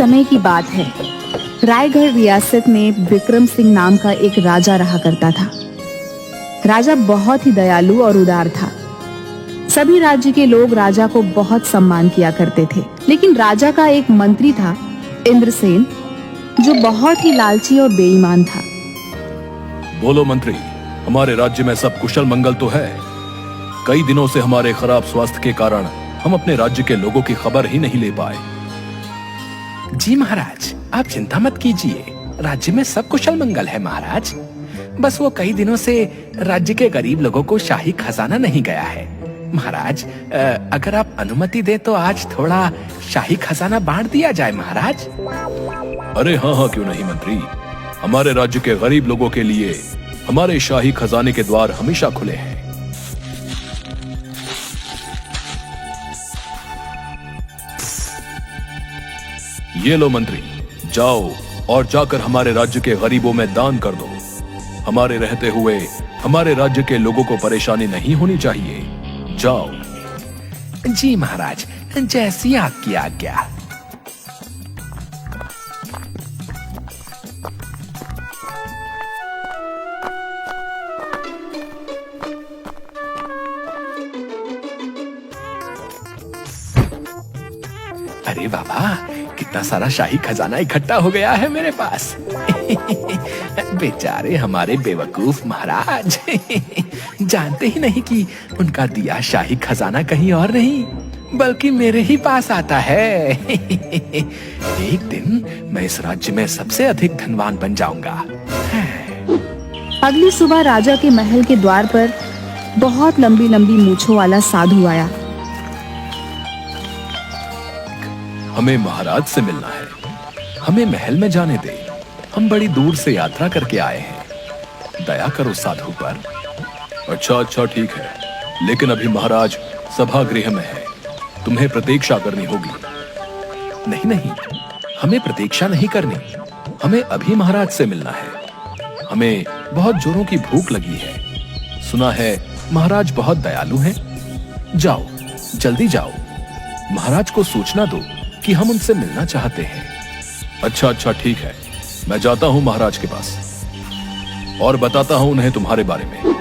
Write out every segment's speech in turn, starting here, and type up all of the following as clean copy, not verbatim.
समय की बात है। रायगढ़ रियासत में विक्रम सिंह नाम का एक राजा रहा करता था। राजा बहुत ही दयालु और उदार था। सभी राज्य के लोग राजा को बहुत सम्मान किया करते थे। लेकिन राजा का एक मंत्री था, इंद्रसेन, जो बहुत ही लालची और बेईमान था। बोलो मंत्री, हमारे राज्य में सब कुशल मंगल तो है? कई दिनों से हमारे खराब स्वास्थ्य के कारण हम अपने राज्य के लोगों की खबर ही नहीं ले पाए। जी महाराज, आप चिंता मत कीजिए, राज्य में सब कुशल मंगल है महाराज। बस वो कई दिनों से राज्य के गरीब लोगों को शाही खजाना नहीं गया है। महाराज, अगर आप अनुमति दे तो आज थोड़ा शाही खजाना बांट दिया जाए महाराज। अरे हाँ हाँ, क्यों नहीं मंत्री। हमारे राज्य के गरीब लोगों के लिए हमारे शाही खजाने के द्वार हमेशा खुले हैं। ये लो मंत्री, जाओ और जाकर हमारे राज्य के गरीबों में दान कर दो। हमारे रहते हुए हमारे राज्य के लोगों को परेशानी नहीं होनी चाहिए। जाओ। जी महाराज, जैसी आपकी आज्ञा। अरे बाबा, कितना सारा शाही खजाना इकट्ठा हो गया है मेरे पास। बेचारे हमारे बेवकूफ महाराज जानते ही नहीं कि उनका दिया शाही खजाना कहीं और नहीं बल्कि मेरे ही पास आता है। एक दिन मैं इस राज्य में सबसे अधिक धनवान बन जाऊंगा। अगली सुबह राजा के महल के द्वार पर बहुत लंबी लंबी मूंछों वाला साधु आया। हमें महाराज से मिलना है, हमें महल में जाने दे। हम बड़ी दूर से यात्रा करके आए हैं, दया करो साधु पर। अच्छा ठीक है, लेकिन अभी महाराज सभागृह में है, तुम्हें प्रतीक्षा करनी होगी। नहीं, हमें प्रतीक्षा नहीं करनी, हमें अभी महाराज से मिलना है। हमें बहुत जोरों की भूख लगी है। सुना है महाराज बहुत दयालु हैं। जाओ, जल्दी जाओ, महाराज को सूचना दो कि हम उनसे मिलना चाहते हैं। अच्छा ठीक है, मैं जाता हूं महाराज के पास और बताता हूं उन्हें तुम्हारे बारे में।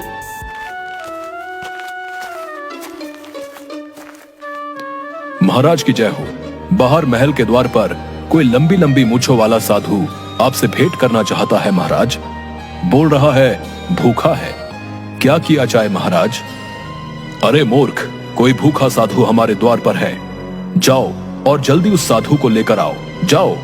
महाराज की जय हो। बाहर महल के द्वार पर कोई लंबी लंबी मूंछों वाला साधु आपसे भेंट करना चाहता है महाराज। बोल रहा है भूखा है, क्या किया जाए महाराज? अरे मूर्ख, कोई भूखा साधु हमारे द्वार पर है। जाओ और जल्दी उस साधु को लेकर आओ, जाओ।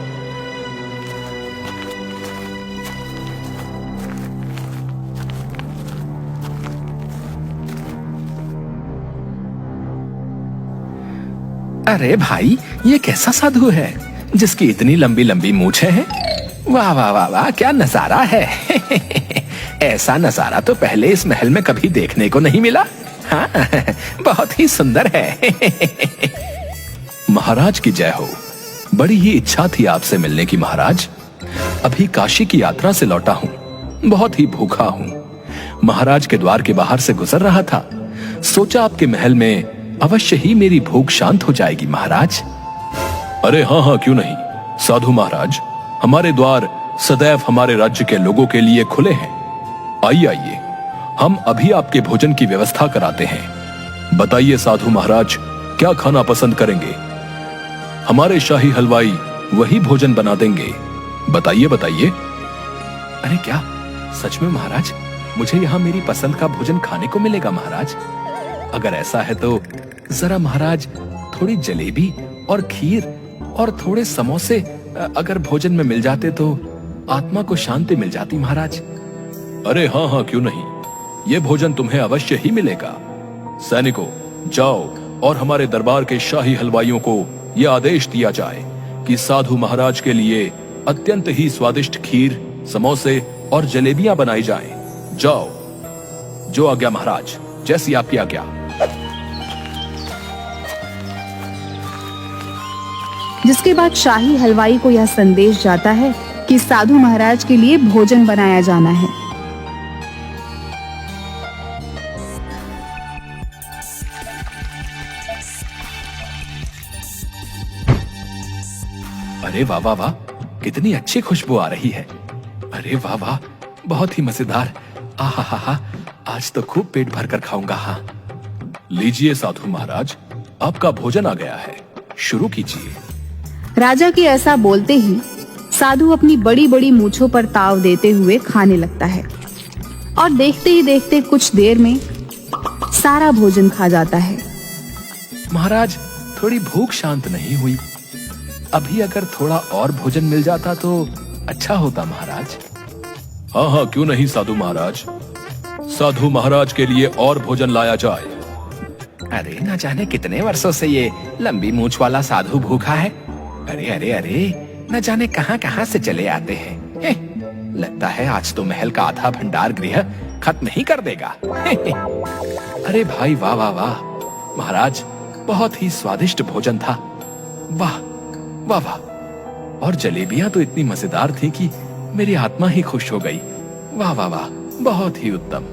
अरे भाई, ये कैसा साधु है जिसकी इतनी लंबी लंबी मूंछें हैं? वाह वाह वाह वाह, क्या नजारा है। ऐसा नजारा तो पहले इस महल में कभी देखने को नहीं मिला। हाँ, बहुत ही सुंदर है। महाराज की जय हो। बड़ी ही इच्छा थी आपसे मिलने की महाराज। अभी काशी की यात्रा से लौटा हूँ, बहुत ही भूखा हूँ। महाराज के द्वार के बाहर से गुजर रहा था, सोचा आपके महल में अवश्य ही मेरी भूख शांत हो जाएगी महाराज। अरे हाँ, क्यों नहीं। साधु महाराज, हमारे द्वार सदैव हमारे राज्य के लोगों के लिए खुले हैं। आइए, हम अभी आपके भोजन की व्यवस्था कराते हैं। बताइए साधु महाराज, क्या खाना पसंद करेंगे? हमारे शाही हलवाई वही भोजन बना देंगे। बताइए। अरे क्या सच में महाराज, मुझे यहाँ मेरी पसंद का भोजन खाने को मिलेगा महाराज? अगर ऐसा है तो जरा महाराज थोड़ी जलेबी और खीर और थोड़े समोसे अगर भोजन में मिल जाते तो आत्मा को शांति मिल जाती महाराज। अरे हाँ, क्यों नहीं। ये भोजन तुम्हें अवश्य ही मिलेगा। सैनिकों, जाओ और हमारे दरबार के शाही हलवाइयों को यह आदेश दिया जाए कि साधु महाराज के लिए अत्यंत ही स्वादिष्ट खीर, समोसे और जलेबियां बनाई जाएं। जाओ। जो आज्ञा महाराज, जैसी आपकी आज्ञा। जिसके बाद शाही हलवाई को यह संदेश जाता है कि साधु महाराज के लिए भोजन बनाया जाना है। अरे वाह वाह वाह, कितनी अच्छी खुशबू आ रही है। अरे वाह वाह, बहुत ही मजेदार। आहा हा हा, आज तो खूब पेट भर कर खाऊंगा। हाँ, लीजिए साधु महाराज, आपका भोजन आ गया है, शुरू कीजिए। राजा के ऐसा बोलते ही साधु अपनी बड़ी बड़ी मूंछों पर ताव देते हुए खाने लगता है और देखते ही देखते कुछ देर में सारा भोजन खा जाता है। महाराज, थोड़ी भूख शांत नहीं हुई। अभी अगर थोड़ा और भोजन मिल जाता तो अच्छा होता महाराज। हाँ हाँ, क्यों नहीं साधु महाराज, साधु महाराज के लिए और भोजन लाया जाए। अरे न जाने कितने वर्षों से ये लंबी मूंछ वाला साधु भूखा है। अरे अरे अरे, न जाने कहां कहां से चले आते हैं। लगता है आज तो महल का आधा भंडार गृह खत्म नहीं कर देगा। अरे भाई वाह वाह वाह, महाराज बहुत ही स्वादिष्ट भोजन था। वाह वाह वाह, और जलेबियां तो इतनी मजेदार थी कि मेरी आत्मा ही खुश हो गई। वाह वाह वाह, बहुत ही उत्तम।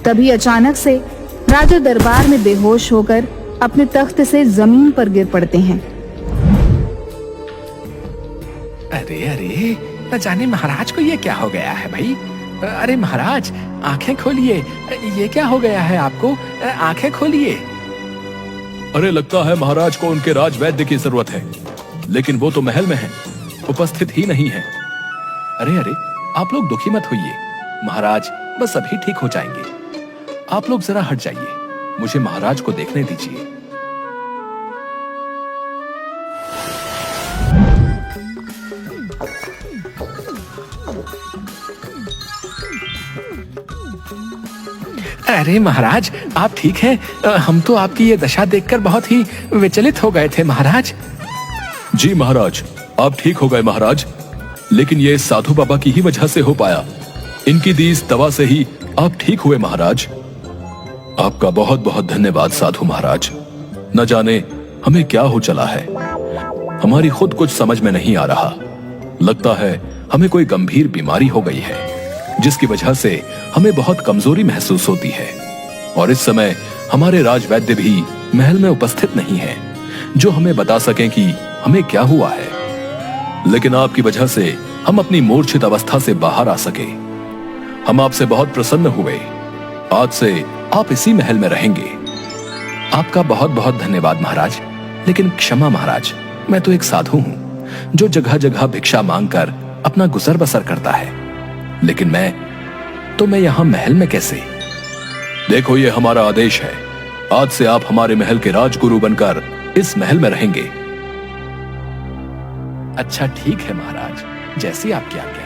तभी अचानक से राजा दरबार में बेहोश होकर अपने तख्त से जमीन पर गिर पड़ते हैं। अरे अरे, न जाने महाराज को ये क्या हो गया है भाई। अरे महाराज, आंखें खोलिए, ये क्या हो गया है आपको, आंखें खोलिए। अरे लगता है महाराज को उनके राजवैद्य की जरूरत है, लेकिन वो तो महल में है, उपस्थित ही नहीं है। अरे अरे, आप लोग दुखी मत होइए, महाराज बस अभी ठीक हो जाएंगे। आप लोग जरा हट जाइए, मुझे महाराज को देखने दीजिए। अरे महाराज, आप ठीक हैं? हम तो आपकी ये दशा देखकर बहुत ही विचलित हो गए थे महाराज। जी महाराज, आप ठीक हो गए महाराज, लेकिन ये साधु बाबा की ही वजह से हो पाया। इनकी दी इस दवा से ही आप ठीक हुए महाराज। आपका बहुत बहुत धन्यवाद साधु महाराज। न जाने हमें क्या हो चला है, हमारी खुद कुछ समझ में नहीं आ रहा। लगता है हमें कोई गंभीर बीमारी हो गई है, जिसकी वजह से हमें बहुत कमजोरी महसूस होती है। और इस समय हमारे राजवैद्य भी महल में उपस्थित नहीं है, जो हमें बता सकें कि हमें क्या हुआ है। लेकिन आपकी वजह से हम अपनी मूर्छित अवस्था से बाहर आ सके। हम आपसे बहुत प्रसन्न हुए। आज से आप इसी महल में रहेंगे। आपका बहुत बहुत धन्यवाद महाराज। लेकिन क्षमा महाराज, मैं तो एक साधु हूं, जो जगह जगह भिक्षा मांगकर अपना गुजर बसर करता है। लेकिन मैं यहां महल में कैसे? देखो, ये हमारा आदेश है। आज से आप हमारे महल के राजगुरु बनकर इस महल में रहेंगे। अच्छा ठीक है महाराज, जैसी आपकी आज्ञा।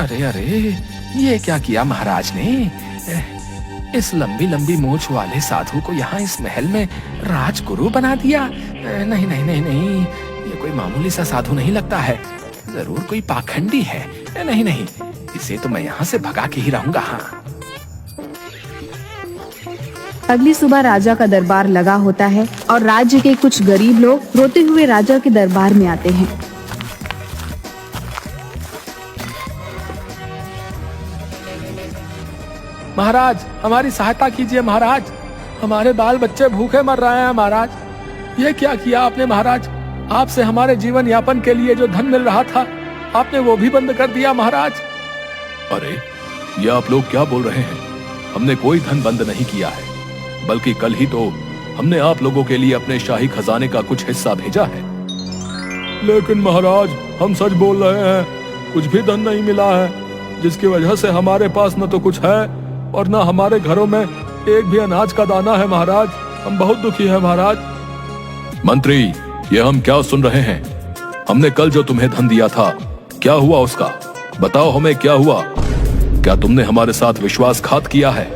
अरे अरे, ये क्या किया महाराज ने? इस लंबी लंबी मूंछ वाले साधु को यहाँ इस महल में राजगुरु बना दिया। नहीं नहीं नहीं नहीं, ये कोई मामूली सा साधु नहीं लगता है, जरूर कोई पाखंडी है। नहीं नहीं, इसे तो मैं यहाँ से भगा के ही रहूंगा। हाँ। अगली सुबह राजा का दरबार लगा होता है और राज्य के कुछ गरीब लोग रोते हुए राजा के दरबार में आते हैं। महाराज, हमारी सहायता कीजिए महाराज, हमारे बाल बच्चे भूखे मर रहे हैं महाराज। ये क्या किया आपने महाराज? आपसे हमारे जीवन यापन के लिए जो धन मिल रहा था, आपने वो भी बंद कर दिया महाराज। अरे, ये आप लोग क्या बोल रहे हैं? हमने कोई धन बंद नहीं किया है, बल्कि कल ही तो हमने आप लोगों के लिए अपने शाही खजाने का कुछ हिस्सा भेजा है। लेकिन महाराज, हम सच बोल रहे हैं, कुछ भी धन नहीं मिला है, जिसकी वजह से हमारे पास न तो कुछ है और न हमारे घरों में एक भी अनाज का दाना है महाराज। हम बहुत दुखी हैं महाराज। मंत्री, ये हम क्या सुन रहे हैं? हमने कल जो तुम्हें धन दिया था, क्या हुआ उसका? बताओ हमें, क्या हुआ? क्या तुमने हमारे साथ विश्वासघात किया है?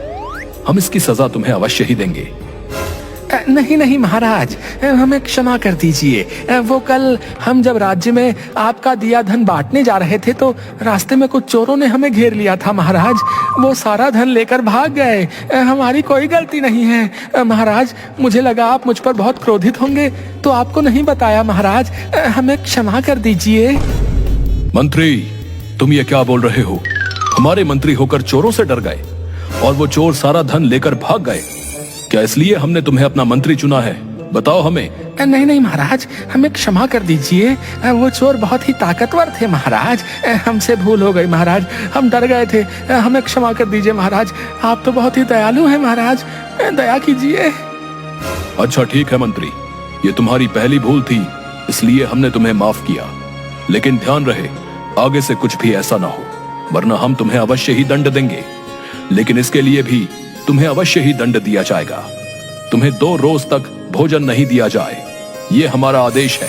हम इसकी सजा तुम्हें अवश्य ही देंगे। नहीं नहीं महाराज, हमें क्षमा कर दीजिए। वो कल हम जब राज्य में आपका दिया धन बांटने जा रहे थे, तो रास्ते में कुछ चोरों ने हमें घेर लिया था महाराज। वो सारा धन लेकर भाग गए। हमारी कोई गलती नहीं है महाराज। मुझे लगा आप मुझ पर बहुत क्रोधित होंगे, तो आपको नहीं बताया महाराज। हमें क्षमा कर दीजिए। मंत्री, तुम ये क्या बोल रहे हो? हमारे मंत्री होकर चोरों से डर गए और वो चोर सारा धन लेकर भाग गए? क्या इसलिए हमने तुम्हें अपना मंत्री चुना है? बताओ हमें, नहीं नहीं महाराज, हमें क्षमा कर दीजिए, वो चोर बहुत ही ताकतवर थे महाराज, हमसे भूल हो गई महाराज, हम डर गए थे, हमें क्षमा कर दीजिए महाराज, आप तो बहुत ही दयालु हैं महाराज, दया कीजिए। अच्छा ठीक है मंत्री, ये तुम्हारी पहली भूल थी, इसलिए हमने तुम्हें माफ किया, लेकिन ध्यान रहे आगे से कुछ भी ऐसा ना हो, वरना हम तुम्हें अवश्य ही दंड देंगे। लेकिन इसके लिए भी तुम्हें अवश्य ही दंड दिया जाएगा। तुम्हें 2 रोज तक भोजन नहीं दिया जाए, ये हमारा आदेश है।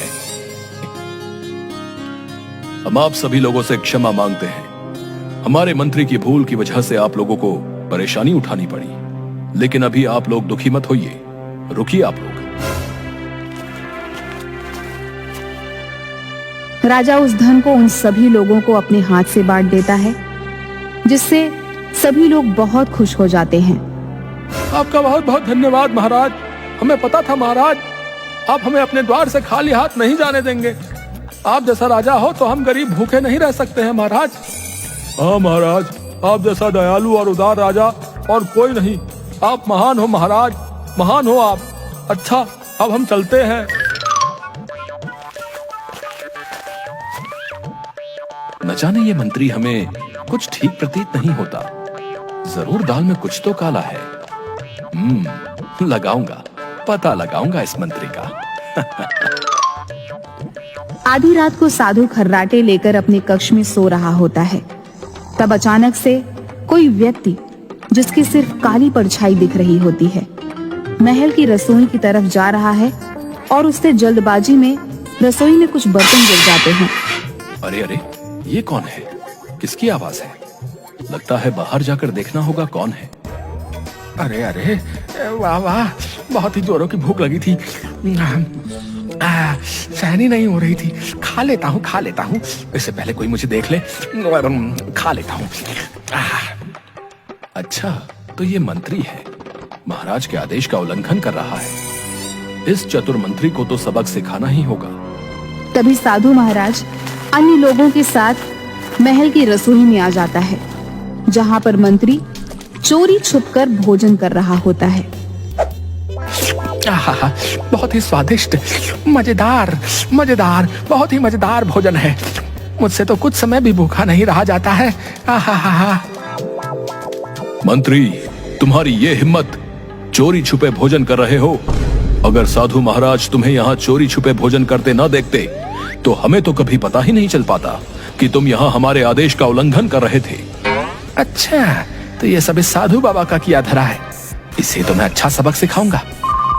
हम आप सभी लोगों से क्षमा मांगते हैं। हमारे मंत्री की भूल की वजह से आप लोगों को परेशानी उठानी पड़ी, लेकिन अभी आप लोग दुखी मत होइए, रुकिए आप लोग। राजा उस धन को उन सभी लोगों को अपने हाथ से बांट देता है, जिससे सभी लोग बहुत खुश हो जाते हैं। आपका बहुत बहुत धन्यवाद महाराज, हमें पता था महाराज, आप हमें अपने द्वार से खाली हाथ नहीं जाने देंगे। आप जैसा राजा हो तो हम गरीब भूखे नहीं रह सकते हैं महाराज। हाँ महाराज, आप जैसा दयालु और उदार राजा और कोई नहीं, आप महान हो महाराज, महान हो आप। अच्छा अब हम चलते हैं। न जाने ये मंत्री हमें कुछ ठीक प्रतीत नहीं होता, जरूर दाल में कुछ तो काला है। लगाऊंगा, पता लगाऊंगा इस मंत्री का। आधी रात को साधु खर्राटे लेकर अपने कक्ष में सो रहा होता है। तब अचानक से कोई व्यक्ति, जिसकी सिर्फ काली परछाई दिख रही होती है, महल की रसोई की तरफ जा रहा है और उससे जल्दबाजी में रसोई में कुछ बर्तन गिर जाते हैं। अरे अरे, ये कौन है? किसकी आवाज है? लगता है बाहर जाकर देखना होगा कौन है। अरे अरे, वाह वाह, बहुत ही जोरों की भूख लगी थी, सहनी नहीं हो रही थी। खा लेता हूँ, इससे पहले कोई मुझे देख ले, खा लेता हूँ। अच्छा, तो ये मंत्री है, महाराज के आदेश का उल्लंघन कर रहा है। इस चतुर मंत्री को तो सबक सिखाना ही होगा। तभी साधु महाराज अन्य लोगों के साथ महल की रसोई में आ जाता है, जहाँ पर मंत्री चोरी छुपकर भोजन कर रहा होता है। बहुत ही स्वादिष्ट, मजेदार, बहुत ही मजेदार भोजन है। मुझसे तो कुछ समय भी भूखा नहीं रहा जाता है। मंत्री, तुम्हारी ये हिम्मत, चोरी छुपे भोजन कर रहे हो। अगर साधु महाराज तुम्हें यहाँ चोरी छुपे भोजन करते न देखते तो हमें तो कभी पता ही नहीं चल पाता कि तुम यहाँ हमारे आदेश का उल्लंघन कर रहे थे। अच्छा, तो ये सब इस साधु बाबा का किया धरा है, इसे तो मैं अच्छा सबक सिखाऊंगा।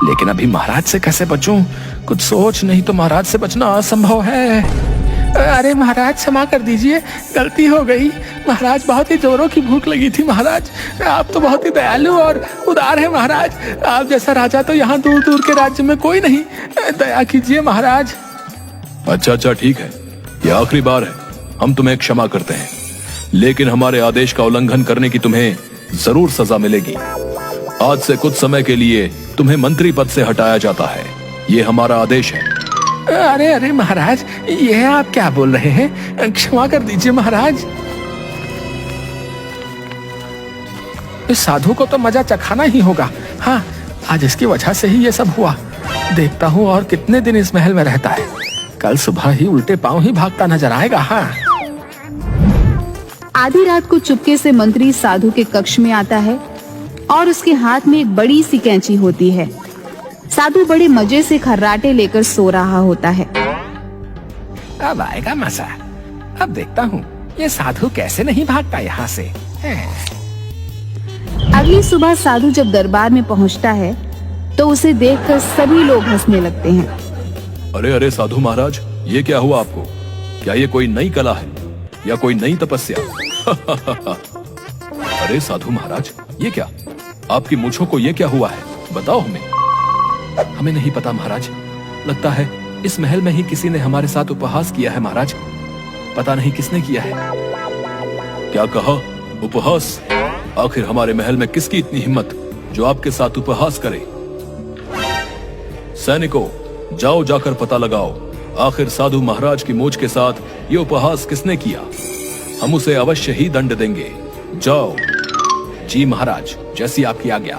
लेकिन अभी महाराज से कैसे बचूं? कुछ सोच, नहीं तो महाराज से बचना असंभव है। अरे महाराज, क्षमा कर दीजिए, गलती हो गई। महाराज, बहुत ही जोरों की भूख लगी थी महाराज, आप तो बहुत ही दयालु और उदार है महाराज। आप जैसा राजा तो यहाँ दूर दूर के राज्य में कोई नहीं, दया कीजिए महाराज। अच्छा ठीक है, ये आखिरी बार है, हम तुम्हें क्षमा करते हैं, लेकिन हमारे आदेश का उल्लंघन करने की तुम्हें जरूर सजा मिलेगी। आज से कुछ समय के लिए तुम्हें मंत्री पद से हटाया जाता है, ये हमारा आदेश है। अरे अरे महाराज, ये आप क्या बोल रहे हैं? क्षमा कर दीजिए महाराज। इस साधु को तो मजा चखाना ही होगा। हाँ, आज इसकी वजह से ही ये सब हुआ। देखता हूँ और कितने दिन इस महल में रहता है, कल सुबह ही उल्टे पांव ही भागता नजर आएगा। हाँ। आधी रात को चुपके से मंत्री साधु के कक्ष में आता है और उसके हाथ में एक बड़ी सी कैंची होती है। साधु बड़े मजे से खर्राटे लेकर सो रहा होता है। अब आएगा मजा, अब देखता हूँ ये साधु कैसे नहीं भागता यहाँ से। अगली सुबह साधु जब दरबार में पहुँचता है तो उसे देखकर सभी लोग हंसने लगते हैं। अरे अरे साधु महाराज, ये क्या हुआ आपको? क्या ये कोई नई कला है या कोई नई तपस्या? अरे साधु महाराज, ये क्या, आपकी मूंछों को ये क्या हुआ है? बताओ हमें। हमें नहीं पता महाराज, लगता है इस महल में ही किसी ने हमारे साथ उपहास किया है महाराज, पता नहीं किसने किया है। क्या कहा? उपहास? आखिर हमारे महल में किसकी इतनी हिम्मत जो आपके साथ उपहास करे? सैनिकों, जाओ जाकर पता लगाओ, आखिर साधु महाराज की मूंछ के साथ ये उपहास किसने किया। हम उसे अवश्य ही दंड देंगे। जाओ। जी महाराज, जैसी आपकी आज्ञा।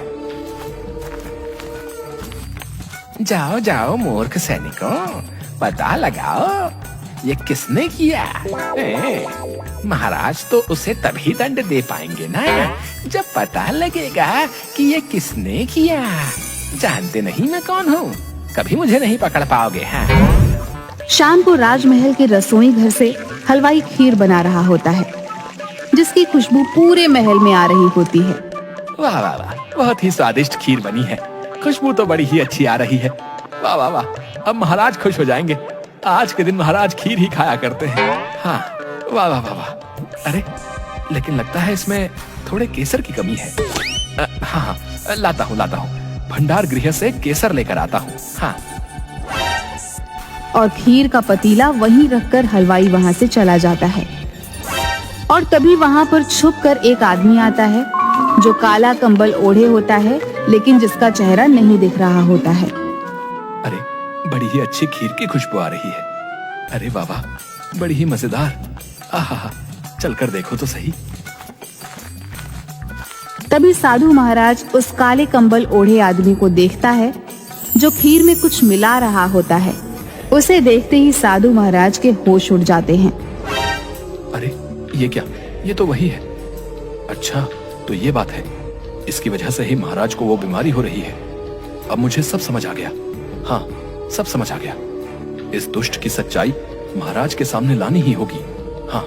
जाओ जाओ मूर्ख सैनिकों, पता लगाओ ये किसने किया। महाराज तो उसे तभी दंड दे पाएंगे ना जब पता लगेगा कि ये किसने किया। जानते नहीं मैं कौन हूँ, कभी मुझे नहीं पकड़ पाओगे। हाँ। शाम को राजमहल के रसोई घर से हलवाई खीर बना रहा होता है, जिसकी खुशबू पूरे महल में आ रही होती है। वाह वाह वाह, बहुत ही स्वादिष्ट खीर बनी है, खुशबू तो बड़ी ही अच्छी आ रही है। वाह वाह वाह, अब महाराज खुश हो जाएंगे। आज के दिन महाराज खीर ही खाया करते हैं। हाँ, वाह वाह वाह वाह। अरे लेकिन लगता है इसमें थोड़े केसर की कमी है। हाँ हाँ, लाता हूँ भंडार गृह से केसर लेकर आता हूँ। हाँ। और खीर का पतीला वहीं रखकर हलवाई वहां से चला जाता है। और तभी वहां पर छुपकर एक आदमी आता है जो काला कंबल ओढ़े होता है, लेकिन जिसका चेहरा नहीं दिख रहा होता है। अरे बड़ी ही अच्छी खीर की खुशबू आ रही है। अरे वाह वाह, बड़ी ही मजेदार। आहा, चलकर देखो तो सही। तभी साधु महाराज उस काले कंबल ओढ़े आदमी को देखता है जो खीर में कुछ मिला रहा होता है। उसे देखते ही साधु महाराज के होश उड़ जाते हैं। अरे ये क्या, ये तो वही है। अच्छा तो ये बात है, इसकी वजह से ही महाराज को वो बीमारी हो रही है। अब मुझे सब समझ आ गया। हाँ, सब समझ आ गया। इस दुष्ट की सच्चाई महाराज के सामने लानी ही होगी। हाँ।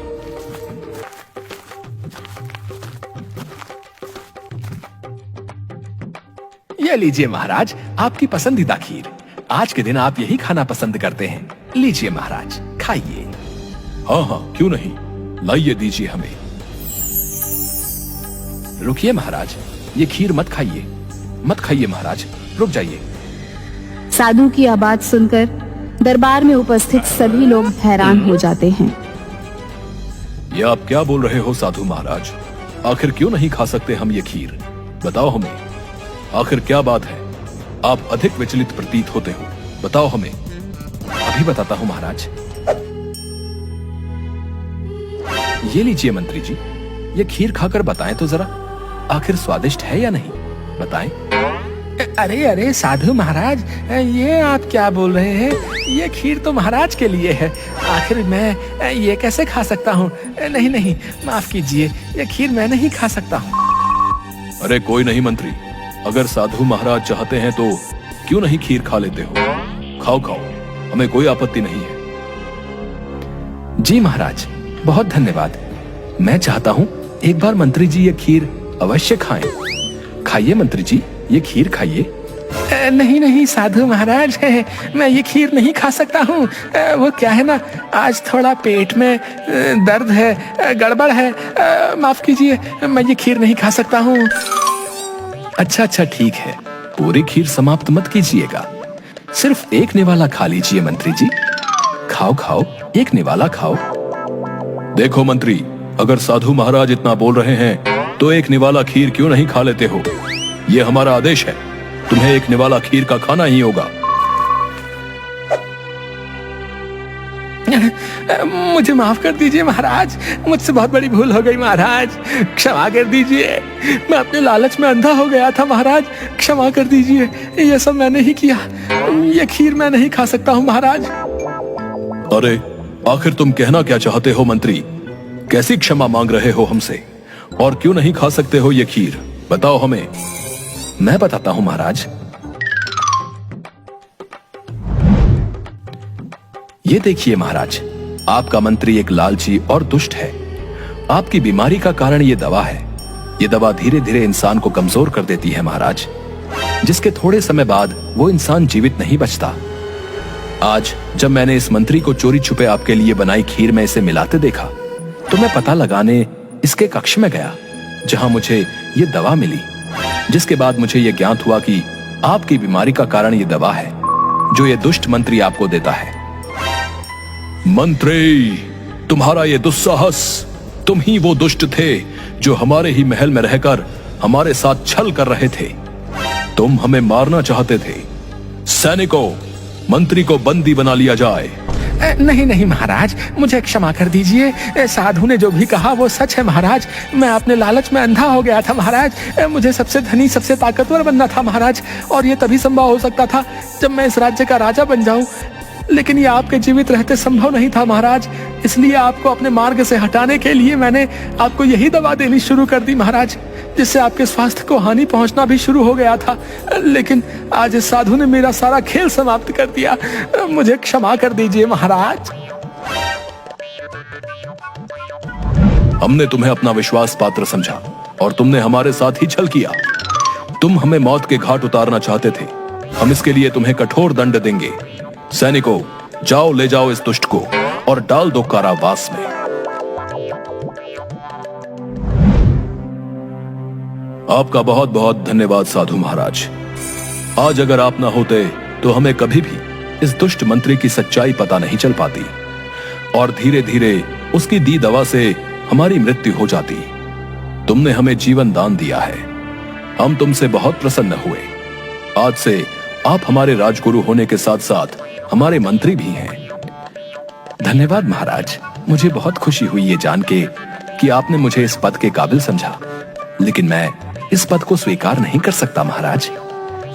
ये लीजिए महाराज, आपकी पसंदीदा खीर। आज के दिन आप यही खाना पसंद करते हैं। लीजिए महाराज, खाइए। हाँ हाँ, क्यों नहीं, लाइए दीजिए हमें। रुकिए महाराज, ये खीर मत खाइए महाराज, रुक जाइए। साधु की यह बात सुनकर दरबार में उपस्थित सभी लोग हैरान हो जाते हैं। ये आप क्या बोल रहे हो साधु महाराज? आखिर क्यों नहीं खा सकते हम ये खीर? बताओ हमें, आखिर क्या बात है? आप अधिक विचलित प्रतीत होते हो, बताओ हमें। अभी बताता हूँ महाराज। ये लीजिए मंत्री जी, ये खीर खाकर बताएं तो जरा, आखिर स्वादिष्ट है या नहीं, बताएं। अरे अरे साधु महाराज, ये आप क्या बोल रहे हैं? ये खीर तो महाराज के लिए है, आखिर मैं ये कैसे खा सकता हूँ? नहीं नहीं, माफ कीजिए, ये खीर मैं नहीं खा सकता हूँ। अरे कोई नहीं मंत्री, अगर साधु महाराज चाहते हैं तो क्यों नहीं खीर खा लेते हो? खाओ खाओ, हमें कोई आपत्ति नहीं है। जी महाराज, बहुत धन्यवाद। मैं चाहता हूँ एक बार मंत्री जी ये खीर अवश्य खाएं। खाइए मंत्री जी, ये खीर खाइए। नहीं नहीं साधु महाराज, मैं ये खीर नहीं खा सकता हूँ। वो क्या है ना, आज थोड़ा पेट में दर्द है, गड़बड़ है, माफ कीजिए, मैं ये खीर नहीं खा सकता हूँ। अच्छा अच्छा ठीक है, पूरी खीर समाप्त मत कीजिएगा, सिर्फ एक निवाला खा लीजिए मंत्री जी। खाओ खाओ, एक निवाला खाओ। देखो मंत्री, अगर साधु महाराज इतना बोल रहे हैं तो एक निवाला खीर क्यों नहीं खा लेते हो? ये हमारा आदेश है, तुम्हें एक निवाला खीर का खाना ही होगा। मुझे माफ कर दीजिए महाराज, मुझसे बहुत बड़ी भूल हो गई महाराज, क्षमा कर दीजिए। मैं अपने लालच में अंधा हो गया था महाराज, क्षमा कर दीजिए, ये सब मैंने ही किया। ये खीर मैं नहीं खा सकता हूँ महाराज। अरे आखिर तुम कहना क्या चाहते हो मंत्री? कैसी क्षमा मांग रहे हो हमसे, और क्यों नहीं खा सकते हो ये खीर, बताओ हमें। मैं बताता हूं महाराज। ये देखिए महाराज, आपका मंत्री एक लालची और दुष्ट है। आपकी बीमारी का कारण ये दवा है। ये दवा धीरे धीरे इंसान को कमजोर कर देती है महाराज, जिसके थोड़े समय बाद वो इंसान जीवित नहीं बचता। आज जब मैंने इस मंत्री को चोरी छुपे आपके लिए बनाई खीर में इसे मिलाते देखा, तो मैं पता लगाने इसके कक्ष में गया, जहां मुझे ये दवा मिली। जिसके बाद मुझे ये ज्ञात हुआ कि आपकी बीमारी का कारण ये दवा है जो ये दुष्ट मंत्री आपको देता है। मंत्री, तुम्हारा ये दुस्साहस, तुम ही वो दुष्ट थे जो हमारे ही महल में रहकर हमारे साथ छल कर रहे थे। तुम हमें मारना चाहते थे। सैनिकों, मंत्री को बंदी बना लिया जाए। नहीं नहीं महाराज, मुझे क्षमा कर दीजिए। साधु ने जो भी कहा वो सच है महाराज। मैं अपने लालच में अंधा हो गया था महाराज। मुझे सबसे धनी, सबसे ताकतवर बनना था महाराज, और ये तभी संभव हो सकता था जब मैं इस राज्य का राजा बन जाऊं। लेकिन ये आपके जीवित रहते संभव नहीं था महाराज। इसलिए आपको अपने मार्ग से हटाने के लिए मैंने आपको यही दवा देनी शुरू कर दी महाराज, जिससे आपके स्वास्थ्य को हानि पहुंचना भी शुरू हो गया था। लेकिन आज इस साधु ने मेरा सारा खेल समाप्त कर दिया। मुझे क्षमा कर दीजिए महाराज। हमने तुम्हें अपना विश्वास पात्र समझा और तुमने हमारे साथ ही छल किया। तुम हमें मौत के घाट उतारना चाहते थे। हम इसके लिए तुम्हें कठोर दंड देंगे। सैनिकों, जाओ ले जाओ इस दुष्ट को और डाल दो कारावास में। आपका बहुत बहुत धन्यवाद साधु महाराज। आज अगर आप ना होते तो हमें कभी भी इस दुष्ट मंत्री की सच्चाई पता नहीं चल पाती और धीरे धीरे उसकी दी दवा से हमारी मृत्यु हो जाती। तुमने हमें जीवन दान दिया है। हम तुमसे बहुत प्रसन्न हुए। आज से आप हमारे राजगुरु होने के साथ साथ हमारे मंत्री भी हैं। धन्यवाद महाराज। मुझे बहुत खुशी हुई ये जान के कि आपने मुझे इस पद के काबिल समझा। लेकिन मैं इस पद को स्वीकार नहीं कर सकता महाराज।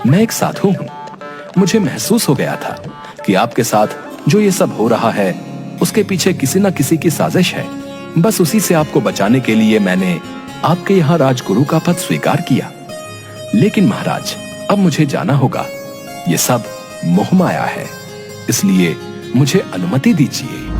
मैं एक साधु हूं। मुझे महसूस हो गया था कि आपके साथ जो ये सब हो रहा है उसके पीछे किसी न किसी की साजिश है। बस उसी से आपको बचाने के लिए मैंने आपके यहाँ राजगुरु का पद स्वीकार किया। लेकिन महाराज, अब मुझे जाना होगा। ये सब मोह माया है, इसलिए मुझे अनुमति दीजिए।